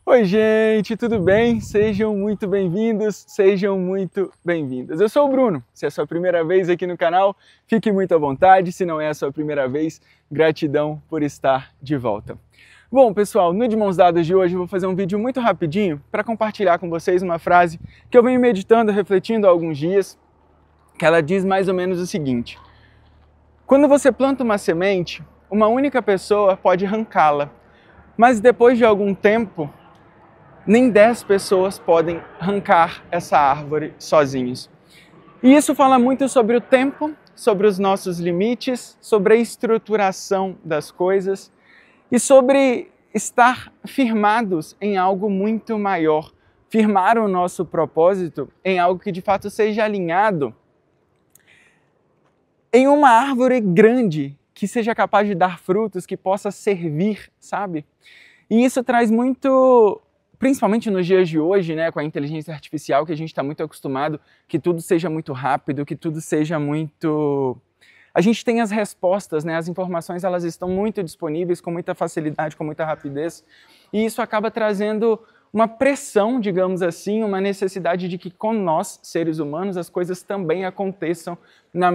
Oi, gente, tudo bem? Sejam muito bem-vindos, sejam muito bem-vindas. Eu sou o Bruno. Se é a sua primeira vez aqui no canal, fique muito à vontade. Se não é a sua primeira vez, gratidão por estar de volta. Bom, pessoal, no De Mãos Dadas de hoje eu vou fazer um vídeo muito rapidinho para compartilhar com vocês uma frase que eu venho meditando, refletindo há alguns dias, que ela diz mais ou menos o seguinte: quando você planta uma semente, uma única pessoa pode arrancá-la, mas depois de algum tempo, nem 10 pessoas podem arrancar essa árvore sozinhos. E isso fala muito sobre o tempo, sobre os nossos limites, sobre a estruturação das coisas e sobre estar firmados em algo muito maior, firmar o nosso propósito em algo que de fato seja alinhado em uma árvore grande, que seja capaz de dar frutos, que possa servir, sabe? E isso traz muito, principalmente nos dias de hoje, né, com a inteligência artificial, que a gente está muito acostumado, que tudo seja muito rápido, que tudo seja muito... A gente tem as respostas, né, as informações elas estão muito disponíveis, com muita facilidade, com muita rapidez, e isso acaba trazendo uma pressão, digamos assim, uma necessidade de que com nós, seres humanos, as coisas também aconteçam no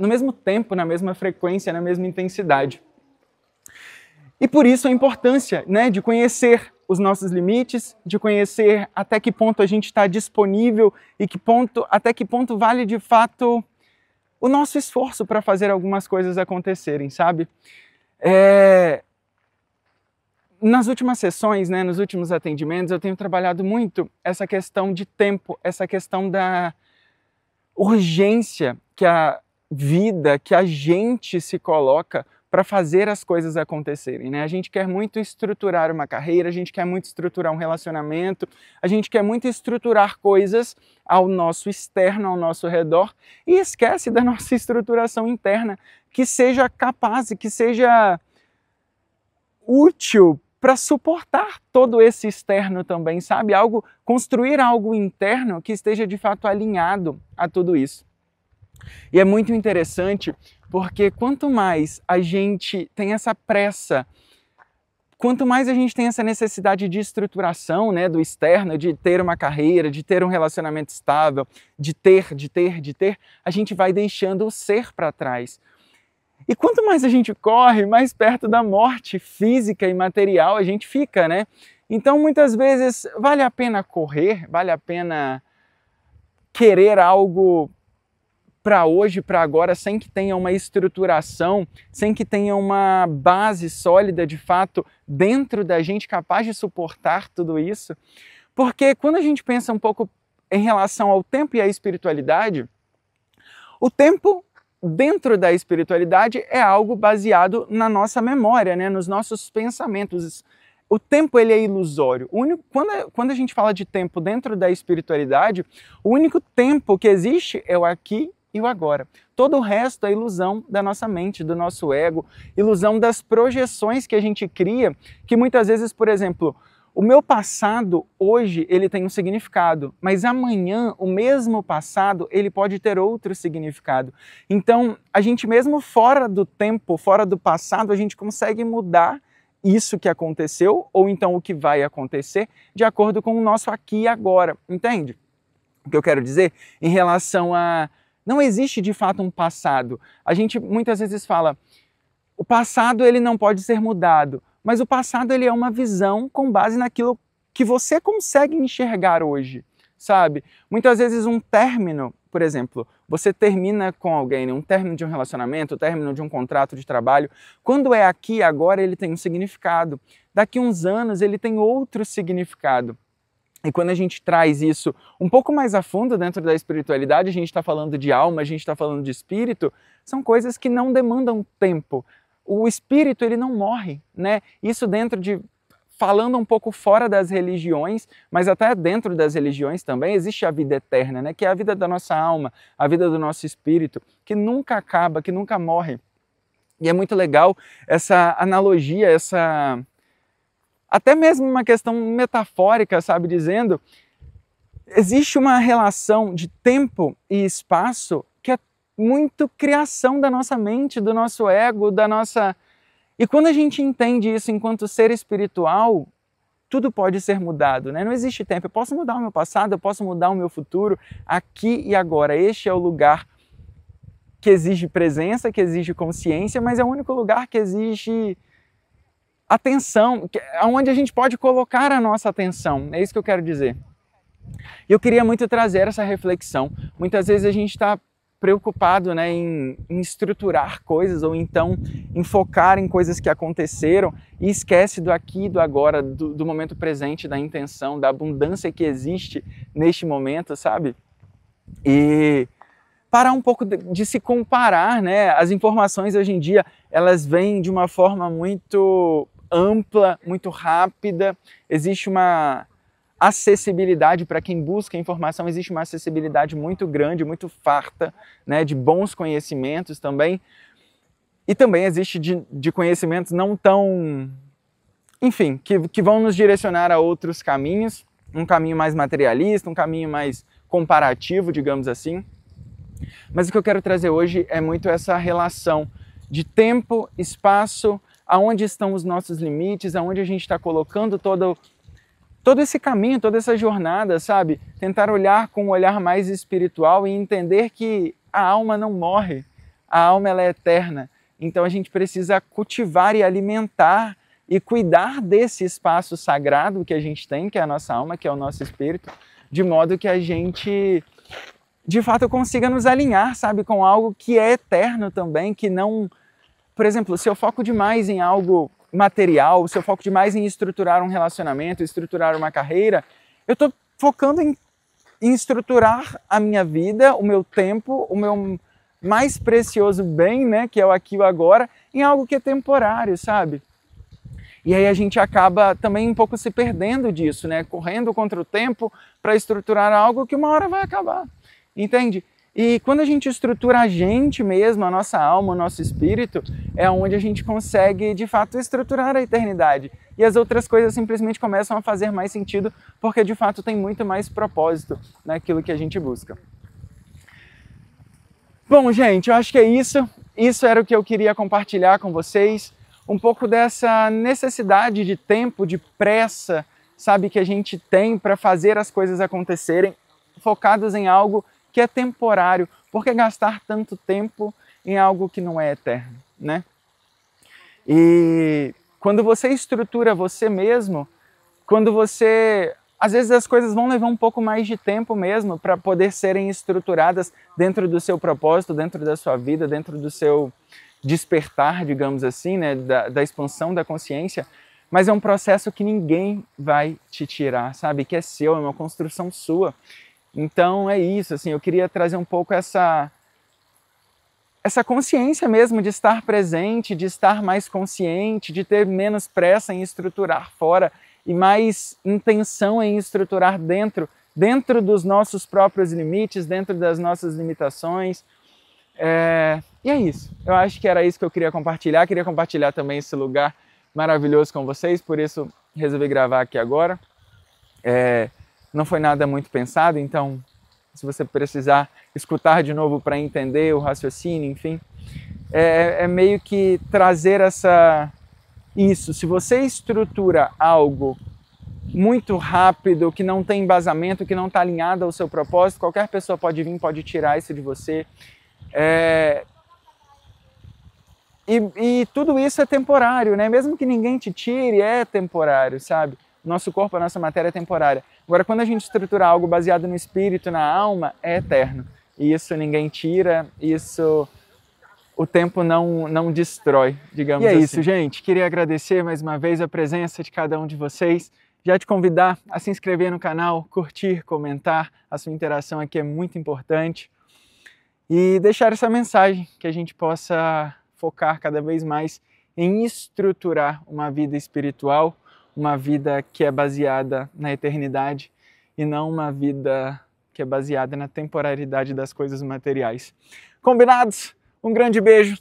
mesmo tempo, na mesma frequência, na mesma intensidade. E por isso a importância, né, de conhecer os nossos limites, de conhecer até que ponto a gente está disponível e até que ponto vale de fato o nosso esforço para fazer algumas coisas acontecerem, sabe? Nas últimas sessões, né, nos últimos atendimentos, eu tenho trabalhado muito essa questão de tempo, essa questão da urgência que a vida, que a gente se coloca para fazer as coisas acontecerem, né? A gente quer muito estruturar uma carreira, a gente quer muito estruturar um relacionamento, a gente quer muito estruturar coisas ao nosso externo, ao nosso redor, e esquece da nossa estruturação interna, que seja capaz, que seja útil para suportar todo esse externo também, sabe? Construir algo interno que esteja de fato alinhado a tudo isso. E é muito interessante porque quanto mais a gente tem essa pressa, quanto mais a gente tem essa necessidade de estruturação, né, do externo, de ter uma carreira, de ter um relacionamento estável, de ter, a gente vai deixando o ser para trás. E quanto mais a gente corre, mais perto da morte física e material a gente fica, né? Então, muitas vezes, vale a pena correr, vale a pena querer algo para hoje, para agora, sem que tenha uma estruturação, sem que tenha uma base sólida, de fato, dentro da gente, capaz de suportar tudo isso. Porque quando a gente pensa um pouco em relação ao tempo e à espiritualidade, o tempo dentro da espiritualidade é algo baseado na nossa memória, né? Nos nossos pensamentos. O tempo ele é ilusório. Quando a gente fala de tempo dentro da espiritualidade, o único tempo que existe é o aqui e o agora. Todo o resto é ilusão da nossa mente, do nosso ego, ilusão das projeções que a gente cria, que muitas vezes, por exemplo, o meu passado hoje ele tem um significado, mas amanhã o mesmo passado ele pode ter outro significado. Então, a gente mesmo fora do tempo, fora do passado, a gente consegue mudar isso que aconteceu ou então o que vai acontecer de acordo com o nosso aqui e agora, entende? O que eu quero dizer em relação a não existe de fato um passado. A gente muitas vezes fala o passado ele não pode ser mudado. Mas o passado ele é uma visão com base naquilo que você consegue enxergar hoje, sabe? Muitas vezes um término, por exemplo, você termina com alguém, um término de um relacionamento, um término de um contrato de trabalho, quando é aqui e agora ele tem um significado. Daqui a uns anos ele tem outro significado. E quando a gente traz isso um pouco mais a fundo dentro da espiritualidade, a gente está falando de alma, a gente está falando de espírito, são coisas que não demandam tempo. O espírito ele não morre, né? Isso falando um pouco fora das religiões, mas até dentro das religiões também existe a vida eterna, né? Que é a vida da nossa alma, a vida do nosso espírito, que nunca acaba, que nunca morre. E é muito legal essa analogia, até mesmo uma questão metafórica, sabe? Dizendo, existe uma relação de tempo e espaço que é muito criação da nossa mente, do nosso ego, da nossa... E quando a gente entende isso enquanto ser espiritual, tudo pode ser mudado, né? Não existe tempo. Eu posso mudar o meu passado, eu posso mudar o meu futuro aqui e agora. Este é o lugar que exige presença, que exige consciência, mas é o único lugar que exige atenção, onde a gente pode colocar a nossa atenção. É isso que eu quero dizer. E eu queria muito trazer essa reflexão. Muitas vezes a gente está preocupado, né, em estruturar coisas ou então em focar em coisas que aconteceram e esquece do aqui e do agora, do momento presente, da intenção, da abundância que existe neste momento, sabe? E parar um pouco de se comparar, né? As informações hoje em dia, elas vêm de uma forma muito ampla, muito rápida, existe uma acessibilidade para quem busca informação, existe uma acessibilidade muito grande, muito farta, né, de bons conhecimentos também, e também existe de conhecimentos não tão, enfim, que vão nos direcionar a outros caminhos, um caminho mais materialista, um caminho mais comparativo, digamos assim. Mas o que eu quero trazer hoje é muito essa relação de tempo, espaço, aonde estão os nossos limites, aonde a gente está colocando todo esse caminho, toda essa jornada, sabe? Tentar olhar com um olhar mais espiritual e entender que a alma não morre, a alma ela é eterna. Então a gente precisa cultivar e alimentar e cuidar desse espaço sagrado que a gente tem, que é a nossa alma, que é o nosso espírito, de modo que a gente, de fato, consiga nos alinhar, sabe? Com algo que é eterno também, que não... Por exemplo, se eu foco demais em algo material, se eu foco demais em estruturar um relacionamento, estruturar uma carreira, eu estou focando em estruturar a minha vida, o meu tempo, o meu mais precioso bem, né, que é o aqui e o agora, em algo que é temporário, sabe? E aí a gente acaba também um pouco se perdendo disso, né, correndo contra o tempo para estruturar algo que uma hora vai acabar, entende? E quando a gente estrutura a gente mesmo, a nossa alma, o nosso espírito, é onde a gente consegue, de fato, estruturar a eternidade. E as outras coisas simplesmente começam a fazer mais sentido, porque, de fato, tem muito mais propósito naquilo que a gente busca. Bom, gente, eu acho que é isso. Isso era o que eu queria compartilhar com vocês. Um pouco dessa necessidade de tempo, de pressa, sabe, que a gente tem para fazer as coisas acontecerem, focados em algo que é temporário. Por que gastar tanto tempo em algo que não é eterno, né? E quando você estrutura você mesmo, quando você... Às vezes as coisas vão levar um pouco mais de tempo mesmo para poder serem estruturadas dentro do seu propósito, dentro da sua vida, dentro do seu despertar, digamos assim, né? Da expansão da consciência, mas é um processo que ninguém vai te tirar, sabe? Que é seu, é uma construção sua. Então é isso, assim, eu queria trazer um pouco essa consciência mesmo de estar presente, de estar mais consciente, de ter menos pressa em estruturar fora e mais intenção em estruturar dentro dos nossos próprios limites, dentro das nossas limitações. E é isso, eu acho que era isso que eu queria compartilhar também esse lugar maravilhoso com vocês, por isso resolvi gravar aqui agora. Não foi nada muito pensado, então se você precisar escutar de novo para entender o raciocínio, enfim, é meio que trazer isso. Se você estrutura algo muito rápido, que não tem embasamento, que não está alinhado ao seu propósito, qualquer pessoa pode vir, pode tirar isso de você. E tudo isso é temporário, né? Mesmo que ninguém te tire, é temporário, sabe? Nosso corpo, a nossa matéria é temporária. Agora, quando a gente estrutura algo baseado no espírito, na alma, é eterno. E isso ninguém tira, isso o tempo não destrói, digamos assim. E é isso, gente. Queria agradecer mais uma vez a presença de cada um de vocês. Já te convidar a se inscrever no canal, curtir, comentar. A sua interação aqui é muito importante. E deixar essa mensagem, que a gente possa focar cada vez mais em estruturar uma vida espiritual, uma vida que é baseada na eternidade e não uma vida que é baseada na temporalidade das coisas materiais. Combinados? Um grande beijo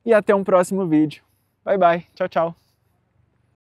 e até um próximo vídeo. Bye, bye. Tchau, tchau.